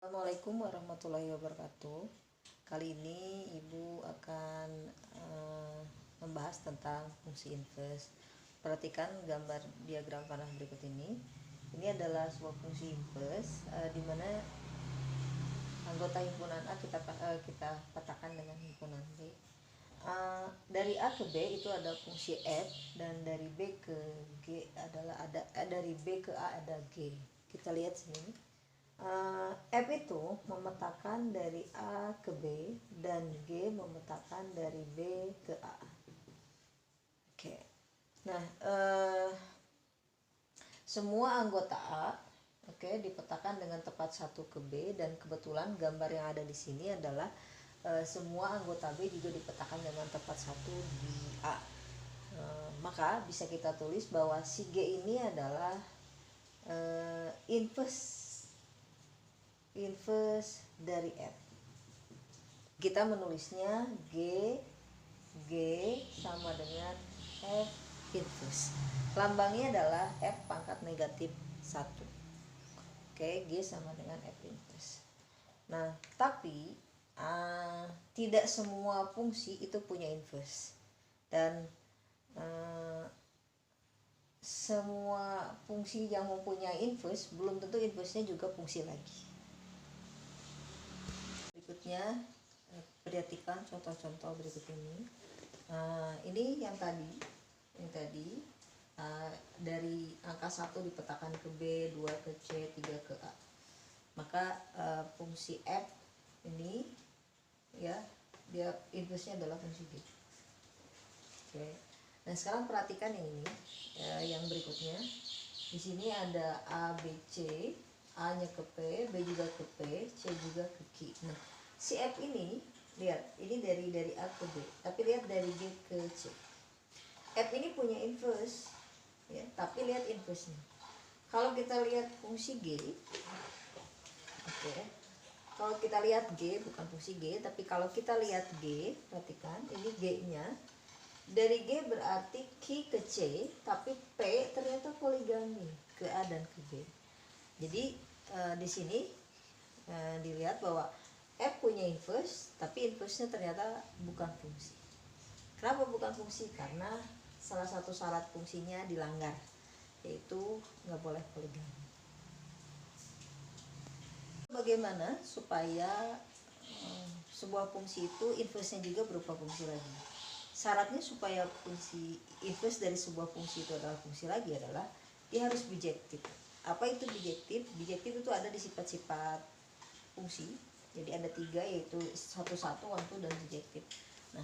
Assalamualaikum warahmatullahi wabarakatuh. Kali ini Ibu akan membahas tentang fungsi inverse. Perhatikan gambar diagram panah berikut ini. Ini adalah sebuah fungsi inverse di mana anggota himpunan A kita petakan dengan himpunan B. Dari A ke B itu ada fungsi F, dan dari B ke G adalah dari B ke A ada G. Kita lihat sini. F itu memetakan dari A ke B dan G memetakan dari B ke A. Oke. Nah, semua anggota A dipetakan dengan tepat 1 ke B, dan kebetulan gambar yang ada di sini adalah semua anggota B juga dipetakan dengan tepat 1 di A. Maka bisa kita tulis bahwa si G ini adalah inverse dari F. Kita menulisnya G sama dengan F inverse. Lambangnya adalah F pangkat negatif 1. Oke, G sama dengan F inverse. Nah, tapi tidak semua fungsi itu punya inverse, dan semua fungsi yang mempunyai inverse belum tentu inverse-nya juga fungsi lagi. Berikutnya, perhatikan contoh-contoh berikut ini. Ini yang tadi dari angka 1 dipetakan ke B, 2 ke C, 3 ke A. Maka fungsi F ini ya, dia inverse-nya adalah fungsi G. Oke. Nah, sekarang perhatikan yang ini, yang berikutnya. Di sini ada A, B, C, A-nya ke P, B juga ke P, C juga ke Q. Nah, si F ini, lihat, ini dari A ke B, tapi lihat dari G ke C. F ini punya inverse, ya, tapi lihat inverse-nya. Kalau kita lihat fungsi G, kalau kita lihat G, bukan fungsi G, tapi kalau kita lihat G, perhatikan, ini G-nya. Dari G berarti Q ke C, tapi P ternyata poligami ke A dan ke B. Jadi di sini dilihat bahwa F punya inverse, tapi inverse-nya ternyata bukan fungsi. Kenapa bukan fungsi? Karena salah satu syarat fungsinya dilanggar, yaitu nggak boleh poligami. Bagaimana supaya sebuah fungsi itu inverse-nya juga berupa fungsi lagi? Syaratnya supaya fungsi inverse dari sebuah fungsi itu adalah fungsi lagi adalah dia harus bijektif. Apa itu bijektif? Bijektif itu ada di sifat-sifat fungsi. Jadi ada 3, yaitu 1, 1, dan bijektif. Nah,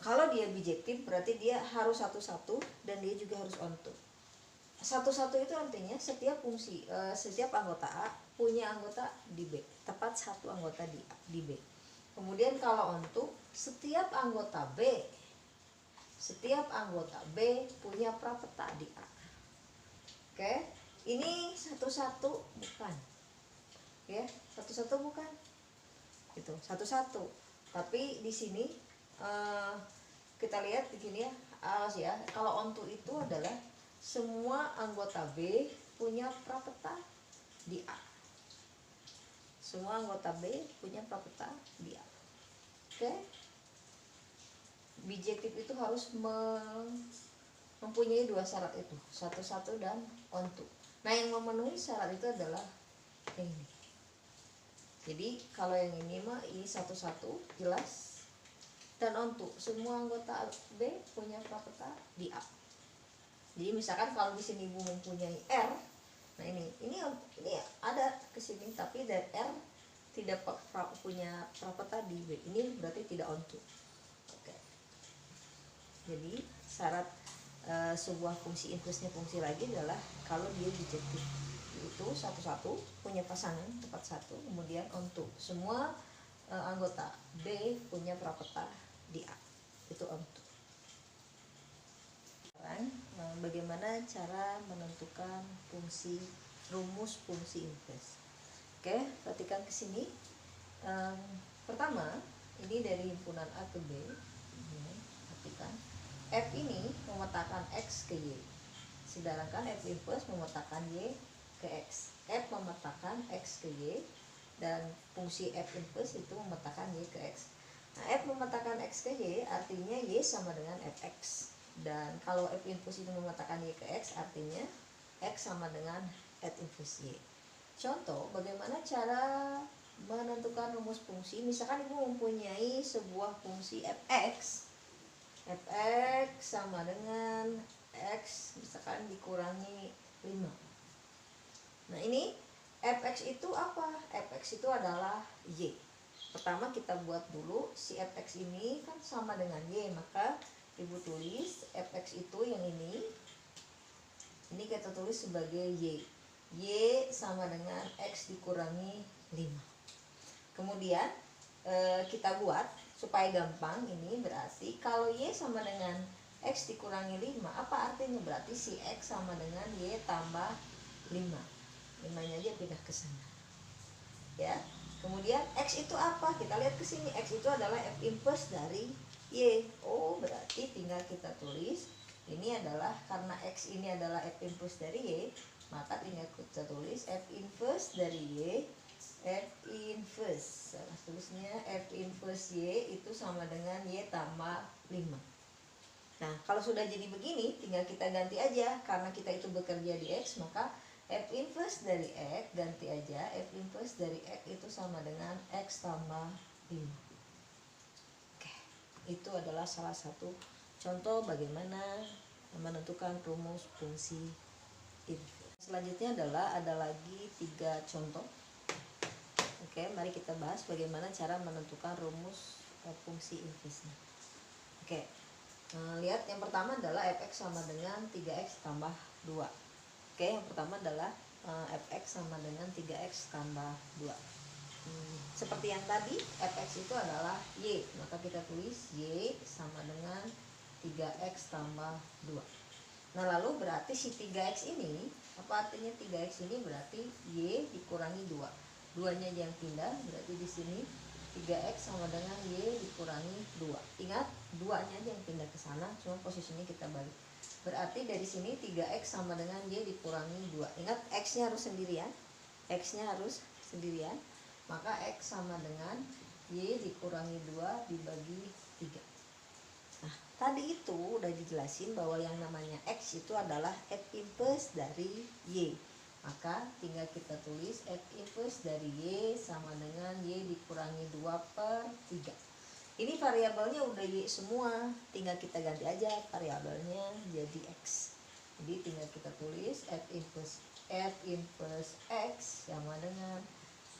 kalau dia bijektif berarti dia harus 1, 1, dan dia juga harus onto. 1, 1 itu artinya setiap fungsi, setiap anggota A punya anggota di B, tepat 1 anggota di B. Kemudian kalau onto, setiap anggota B punya prapeta di A. Oke, ini 1, 1 bukan, ya, 1, 1 bukan, itu 1, 1. Tapi di sini kita lihat di sini ya, kalau onto itu adalah semua anggota B punya prapeta di A. Semua anggota B punya prapeta di A. Oke. Bijektif itu harus mempunyai 2 syarat itu, 1, 1 dan onto. Nah, yang memenuhi syarat itu adalah yang ini. Jadi kalau yang ini mah ini 1, 1 jelas, dan onto semua anggota B punya prapeta di A. Jadi misalkan kalau di sini Ibu mempunyai R, nah ini ada ke sini, tapi dari R tidak punya prapeta di B, ini berarti tidak onto. Oke. Jadi syarat sebuah fungsi inverse-nya fungsi lagi adalah kalau dia bijektif, yaitu 1, 1 punya pasangan tepat 1, kemudian onto semua anggota B punya prapeta di A, itu onto. Sekarang bagaimana cara menentukan rumus fungsi inverse? Oke, perhatikan ke sini. Pertama, ini dari himpunan A ke B. Perhatikan, F ini memetakan X ke Y, sedangkan F inverse memetakan Y ke X. F memetakan X ke Y, dan fungsi f inverse itu memetakan y ke x. Nah, f memetakan x ke y artinya y sama dengan fx. Dan kalau f inverse itu memetakan y ke x artinya x sama dengan f inverse y. Contoh, bagaimana cara menentukan rumus fungsi? Misalkan ibu mempunyai sebuah fungsi fx. Fx sama dengan x misalkan dikurangi 5. Nah, ini fx itu apa? Fx itu adalah y. Pertama kita buat dulu si fx ini kan sama dengan y, maka ibu tulis fx itu yang ini kita tulis sebagai y. Y sama dengan x dikurangi 5. Kemudian kita buat supaya gampang, ini berarti kalau y sama dengan x dikurangi 5, apa artinya? Berarti si x sama dengan y tambah 5. 5-nya aja pindah ke sana. Ya. Kemudian x itu apa? Kita lihat ke sini. X itu adalah f inverse dari y. Oh, berarti tinggal kita tulis ini adalah karena x ini adalah f inverse dari y, maka tinggal kita tulis f inverse dari y. F inverse, salah tulisnya, f inverse y itu sama dengan y tambah 5. Nah, kalau sudah jadi begini, tinggal kita ganti aja. Karena kita itu bekerja di x, maka f inverse dari x ganti aja. F inverse dari x itu sama dengan x tambah 5. Oke, itu adalah salah satu contoh bagaimana menentukan rumus fungsi inverse. Selanjutnya ada lagi 3 contoh. Oke, mari kita bahas bagaimana cara menentukan rumus fungsi inverse. Oke, lihat yang pertama adalah fx sama dengan 3x tambah 2. Oke, yang pertama adalah fx sama dengan 3x tambah 2. Seperti yang tadi, fx itu adalah y, maka kita tulis y sama dengan 3x tambah 2. Nah, lalu berarti si 3x ini, apa artinya 3x ini? Berarti y dikurangi 2. 2-nya yang pindah, berarti di sini 3x sama dengan y dikurangi 2. Ingat, 2-nya yang pindah ke sana, cuma posisinya kita balik. Berarti dari sini 3x sama dengan y dikurangi 2. Ingat, x-nya harus sendirian. X-nya harus sendirian. Maka x sama dengan y dikurangi 2 dibagi 3. Nah, tadi itu udah dijelasin bahwa yang namanya x itu adalah f inverse dari y. Maka tinggal kita tulis f inverse dari y sama dengan y dikurangi 2/3. Ini variabelnya udah y semua, tinggal kita ganti aja variabelnya jadi x. Jadi tinggal kita tulis f inverse x sama dengan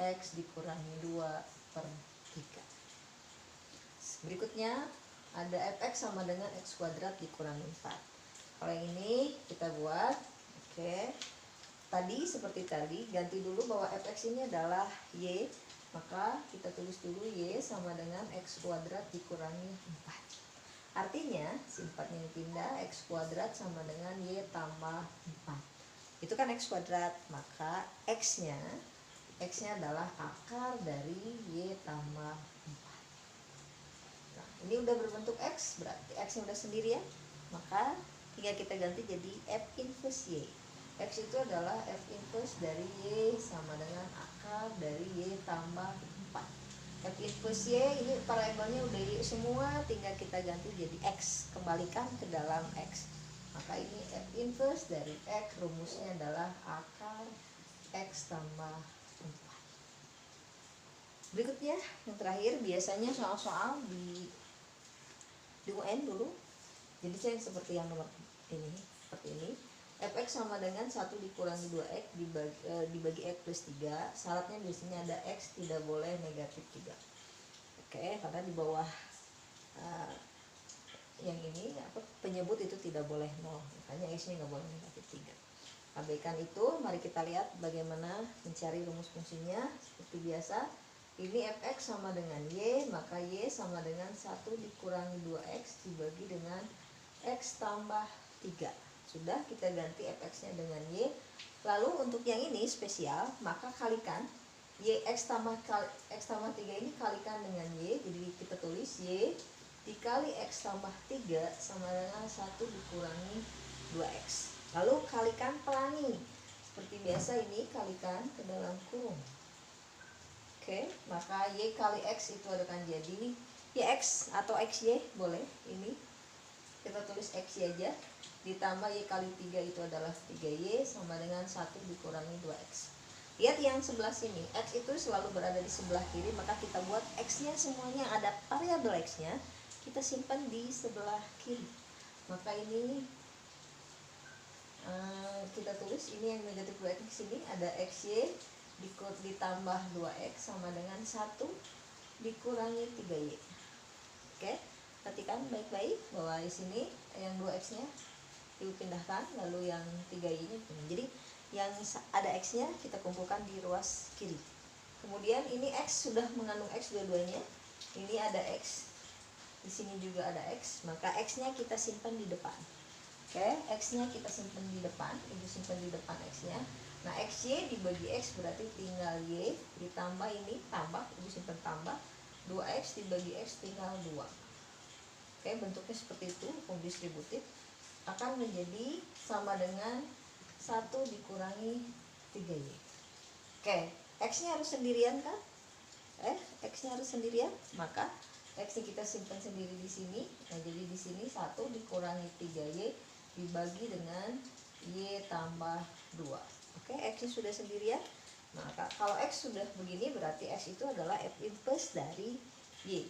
x dikurangi 2/3. Berikutnya ada fx sama dengan x kuadrat dikurangi 4. Kalau yang ini kita buat, oke. Tadi seperti tadi, ganti dulu bahwa fx ini adalah y, maka kita tulis dulu y sama dengan x kuadrat dikurangi 4. Artinya, si 4-nya pindah, x kuadrat sama dengan y tambah 4. Itu kan x kuadrat, maka x-nya adalah akar dari y tambah 4. Nah, ini udah berbentuk x, berarti x-nya udah sendirian, maka tinggal kita ganti jadi f inverse y. X itu adalah f inverse dari y sama dengan akar dari y tambah 4. F inverse y ini variabelnya udah y semua, tinggal kita ganti jadi x, kembalikan ke dalam x. Maka ini f inverse dari x, rumusnya adalah akar x tambah 4. Berikutnya yang terakhir, biasanya soal-soal di UN dulu. Jadi saya seperti yang nomor ini, seperti ini. Fx sama dengan 1 dikurangi 2x dibagi x plus 3. Syaratnya di sini ada x tidak boleh negatif 3. Oke, karena di bawah yang ini penyebut itu tidak boleh 0. Makanya x-nya nggak boleh negatif 3. Abaikan itu, mari kita lihat bagaimana mencari rumus fungsinya. Seperti biasa, ini fx sama dengan y, maka y sama dengan 1 dikurangi 2x dibagi dengan x tambah 3. Sudah, kita ganti fx-nya dengan y. Lalu untuk yang ini spesial, maka kalikan y x tambah 3 ini kalikan dengan y. Jadi kita tulis y dikali x tambah 3 sama dengan 1 dikurangi 2x. Lalu kalikan pelangi. Seperti biasa ini kalikan ke dalam kurung. Oke, maka Y kali X itu akan jadi ya X atau XY boleh. Ini kita tulis XY aja, ditambah Y kali 3 itu adalah 3Y sama dengan 1 dikurangi 2X. Lihat yang sebelah sini, X itu selalu berada di sebelah kiri, maka kita buat X nya semuanya ada variabel X nya kita simpan di sebelah kiri. Maka ini kita tulis ini yang negatif 2X di sini ada XY ditambah 2X sama dengan 1 dikurangi 3Y. Oke, perhatikan baik-baik bahwa di sini yang 2X nya dipindahkan, lalu yang 3Y nya jadi yang ada X nya kita kumpulkan di ruas kiri. Kemudian ini X sudah mengandung X dua-duanya, ini ada X, di sini juga ada X, maka X nya kita simpan di depan. Oke, X nya kita simpan di depan, Ibu simpan di depan X nya. Nah, XY dibagi X berarti tinggal Y, ditambah ini tambah, Ibu simpan tambah 2X dibagi X tinggal 2. Oke, bentuknya seperti itu, hukum distributif akan menjadi sama dengan 1 dikurangi 3Y. Oke, X nya harus sendirian kan? X nya harus sendirian, maka X nya kita simpan sendiri di sini. Nah, jadi di sini 1 dikurangi 3Y dibagi dengan Y tambah 2. Oke, X nya sudah sendirian. Maka kalau X sudah begini berarti X itu adalah F inverse dari Y.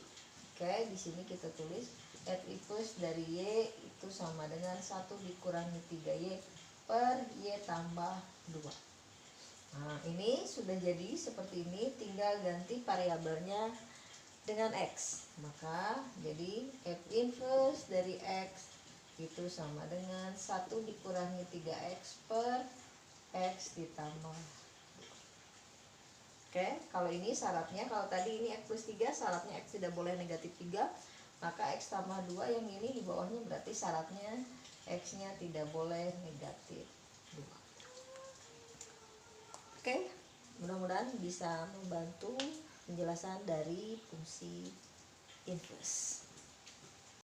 Oke, di sini kita tulis F inverse dari Y itu sama dengan 1 dikurangi 3Y per Y tambah 2. Nah, ini sudah jadi seperti ini, tinggal ganti variabelnya dengan X. Maka jadi F inverse dari X itu sama dengan 1 dikurangi 3X per X ditambah 2. Oke, kalau ini syaratnya, kalau tadi ini X plus 3 syaratnya X tidak boleh negatif 3, maka X tambah 2 yang ini di bawahnya berarti syaratnya X nya tidak boleh negatif 2. Oke, mudah-mudahan bisa membantu penjelasan dari fungsi inverse.